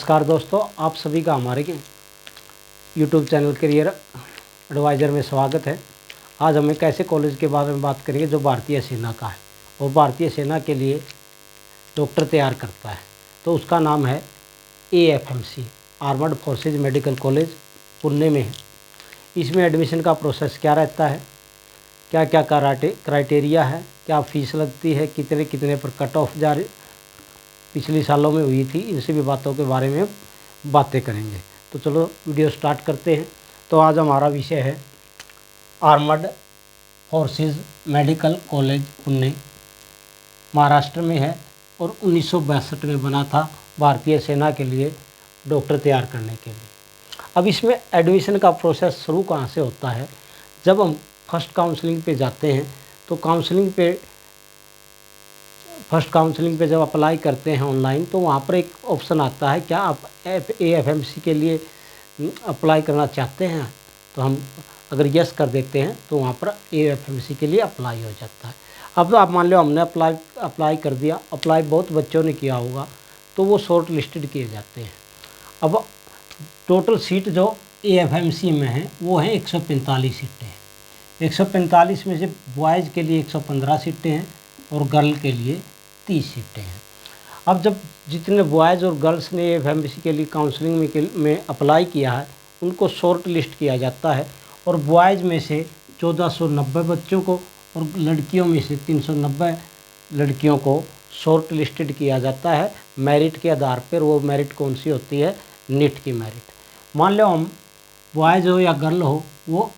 नमस्कार दोस्तों, आप सभी का हमारे यूट्यूब चैनल करियर एडवाइज़र में स्वागत है। आज हम एक ऐसे कॉलेज के बारे में बात करेंगे जो भारतीय सेना का है और भारतीय सेना के लिए डॉक्टर तैयार करता है। तो उसका नाम है AFMC armoured forces medical college, Pune में है। इसमें एडमिशन का प्रोसेस क्या रहता है, क्या क्या क्राइटेरिया है, क्या फ़ीस लगती है, कितने कितने पर कट ऑफ जारी पिछले सालों में हुई थी, इन सभी बातों के बारे में बातें करेंगे। तो चलो वीडियो स्टार्ट करते हैं। तो आज हमारा विषय है armoured forces medical college, Pune Maharashtra में है और 1962 में बना था भारतीय सेना के लिए डॉक्टर तैयार करने के लिए। अब इसमें एडमिशन का प्रोसेस शुरू कहाँ से होता है, जब हम फर्स्ट काउंसलिंग पे जाते हैं तो फर्स्ट काउंसलिंग पे जब अप्लाई करते हैं ऑनलाइन, तो वहाँ पर एक ऑप्शन आता है, क्या आप AFMC के लिए अप्लाई करना चाहते हैं। तो हम अगर यस कर देते हैं तो वहाँ पर AFMC के लिए अप्लाई हो जाता है। अब तो आप मान लो हमने अप्लाई कर दिया, अप्लाई बहुत बच्चों ने किया होगा, तो वो शॉर्ट लिस्टेड किए जाते हैं। अब टोटल सीट जो AFMC में है वो है 145 सीटें हैं। 145 में से बॉयज़ के लिए 115 सीटें हैं और गर्ल के लिए 30 सीटें हैं। अब जब जितने बॉयज़ और गर्ल्स ने AFMC के लिए काउंसलिंग में अप्लाई किया है, उनको शॉर्ट लिस्ट किया जाता है और बॉयज़ में से 1490 बच्चों को और लड़कियों में से 390 लड़कियों को शॉर्ट लिस्टेड किया जाता है मेरिट के आधार पर। वो मेरिट कौन सी होती है, नीट की मेरिट। मान लो हम बॉयज़ हो या गर्ल हो, वो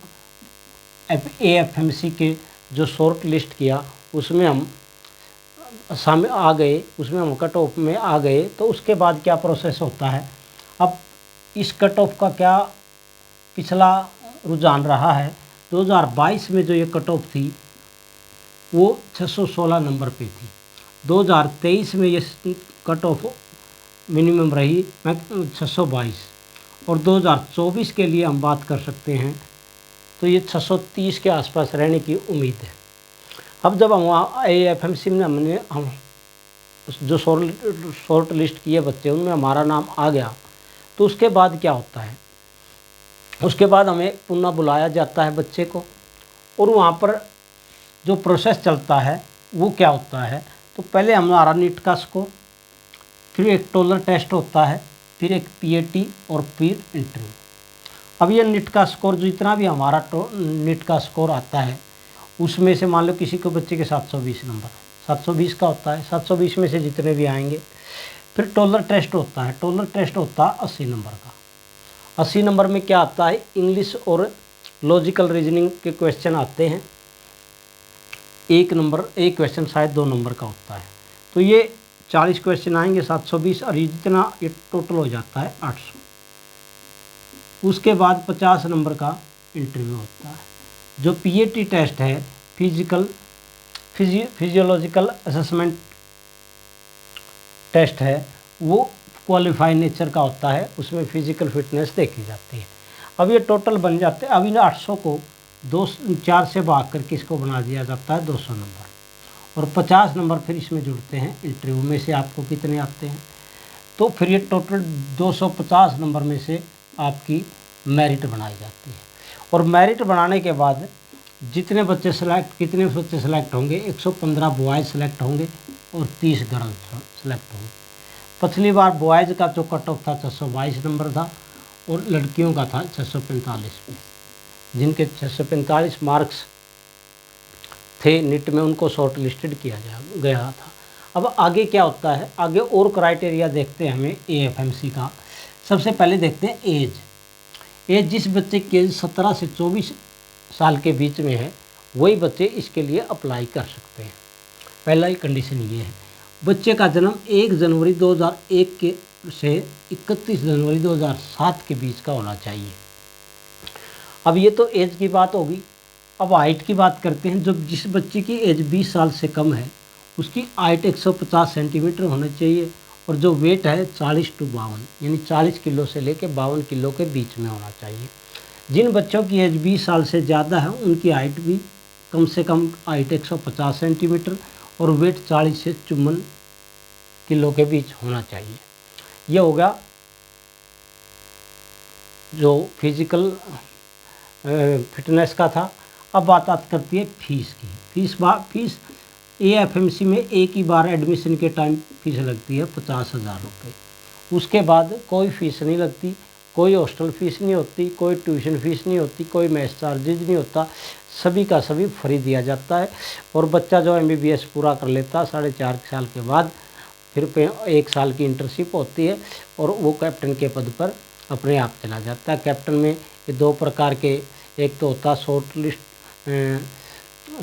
AFMC के जो शॉर्ट लिस्ट किया उसमें हम सामने आ गए, उसमें हम कट ऑफ में आ गए, तो उसके बाद क्या प्रोसेस होता है। अब इस कट ऑफ का क्या पिछला रुझान रहा है, 2022 में जो ये कट ऑफ थी वो 616 नंबर पे थी। 2023 में ये कट ऑफ मिनिमम रही 622 और 2024 के लिए हम बात कर सकते हैं तो ये 630 के आसपास रहने की उम्मीद है। अब जब हम वहाँ AFMC में हम जो शॉर्ट लिस्ट किए बच्चे, उनमें हमारा नाम आ गया, तो उसके बाद क्या होता है, उसके बाद हमें पुनः बुलाया जाता है बच्चे को और वहाँ पर जो प्रोसेस चलता है वो क्या होता है। तो पहले हमारा नीट का स्कोर, फिर एक टोलर टेस्ट होता है, फिर एक PAT और फिर इंटरव्यू। अब ये नीट का स्कोर, जो इतना भी हमारा नीट का स्कोर आता है, उसमें से मान लो किसी को बच्चे के 720 नंबर, 720 का होता है, 720 में से जितने भी आएंगे। फिर टोलर टेस्ट होता है, टोलर टेस्ट होता है 80 नंबर का। 80 नंबर में क्या आता है, इंग्लिश और लॉजिकल रीजनिंग के क्वेश्चन आते हैं। एक क्वेश्चन शायद 2 नंबर का होता है। तो ये 40 क्वेश्चन आएंगे, 720, और ये जितना ये टोटल हो जाता है 800। उसके बाद 50 नंबर का इंटरव्यू होता है। जो PAT टेस्ट है, फिजियोलॉजिकल असेसमेंट टेस्ट है, वो क्वालिफाइड नेचर का होता है, उसमें फिजिकल फिटनेस देखी जाती है। अब ये टोटल बन जाते हैं, अब इन 800 को 4 से भाग करके इसको बना दिया जाता है 200 नंबर, और 50 नंबर फिर इसमें जुड़ते हैं इंटरव्यू में से आपको कितने आते हैं। तो फिर ये टोटल 250 नंबर में से आपकी मेरिट बनाई जाती है। और मेरिट बनाने के बाद कितने बच्चे सेलेक्ट होंगे, 115 बॉयज़ सेलेक्ट होंगे और 30 गर्ल्स सेलेक्ट होंगे। पिछली बार बॉयज़ का जो कट ऑफ था 622 नंबर था और लड़कियों का था 645 पे। जिनके 645 मार्क्स थे नीट में, उनको शॉर्ट लिस्टेड किया गया था। अब आगे क्या होता है, आगे और क्राइटेरिया देखते हैं हमें AFMC का। सबसे पहले देखते हैं एज। जिस बच्चे की एज 17 से 24 साल के बीच में है, वही बच्चे इसके लिए अप्लाई कर सकते हैं। पहला ही कंडीशन ये है, बच्चे का जन्म 1 जनवरी 2001 के से 31 जनवरी 2007 के बीच का होना चाहिए। अब ये तो एज की बात होगी। अब हाइट की बात करते हैं। जब जिस बच्चे की एज 20 साल से कम है, उसकी हाइट 150 सेंटीमीटर होनी चाहिए और जो वेट है 40 to 52, यानी 40 किलो से लेकर 52 किलो के बीच में होना चाहिए। जिन बच्चों की एज 20 साल से ज़्यादा है, उनकी हाइट भी कम से कम हाइट 150 सेंटीमीटर और वेट 40 से 54 किलो के बीच होना चाहिए। ये होगा जो फिजिकल फिटनेस का था। अब बात करती है फीस की। फीस AFMC में एक ही बार एडमिशन के टाइम फीस लगती है 50,000 रुपये। उसके बाद कोई फीस नहीं लगती, कोई हॉस्टल फीस नहीं होती, कोई ट्यूशन फीस नहीं होती, कोई मेस चार्जेज नहीं होता, सभी का सभी फ्री दिया जाता है। और बच्चा जो MBBS पूरा कर लेता 4.5 साल के बाद फिर 1 साल की इंटर्नशिप होती है और वो कैप्टन के पद पर अपने आप चला जाता है। कैप्टन में ये 2 प्रकार के, एक तो होता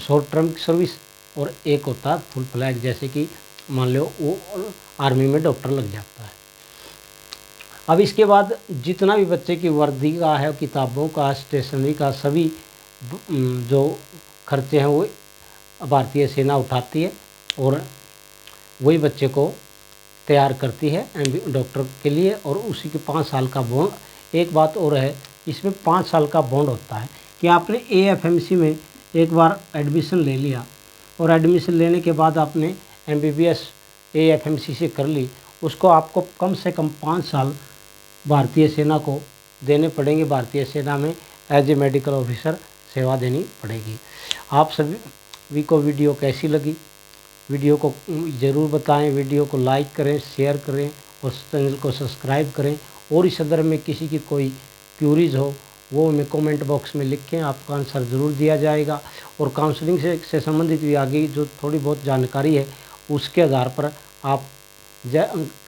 शॉर्ट टर्म सर्विस और एक होता फुल फ्लैग, जैसे कि मान लो वो आर्मी में डॉक्टर लग जाता है। अब इसके बाद जितना भी बच्चे की वर्दी का है, किताबों का, स्टेशनरी का, सभी जो खर्चे हैं वो भारतीय सेना उठाती है और वही बच्चे को तैयार करती है डॉक्टर के लिए। और उसी के 5 साल का बॉन्ड। एक बात और है, इसमें 5 साल का बॉन्ड होता है कि आपने AFMC में एक बार एडमिशन ले लिया और एडमिशन लेने के बाद आपने MBBS AFMC से कर ली, उसको आपको कम से कम 5 साल भारतीय सेना को देने पड़ेंगे। भारतीय सेना में एज ए मेडिकल ऑफिसर सेवा देनी पड़ेगी। आप सभी को वीडियो कैसी लगी, वीडियो को ज़रूर बताएं। वीडियो को लाइक करें, शेयर करें और चैनल को सब्सक्राइब करें। और इस संदर्भ में किसी की कोई क्यूरीज हो वो हमें कमेंट बॉक्स में लिखें, आपका आंसर ज़रूर दिया जाएगा। और काउंसलिंग से संबंधित भी आगे जो थोड़ी बहुत जानकारी है उसके आधार पर आप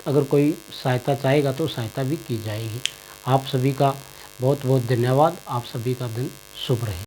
अगर कोई सहायता चाहेगा तो सहायता भी की जाएगी। आप सभी का बहुत बहुत धन्यवाद। आप सभी का दिन शुभ रहे।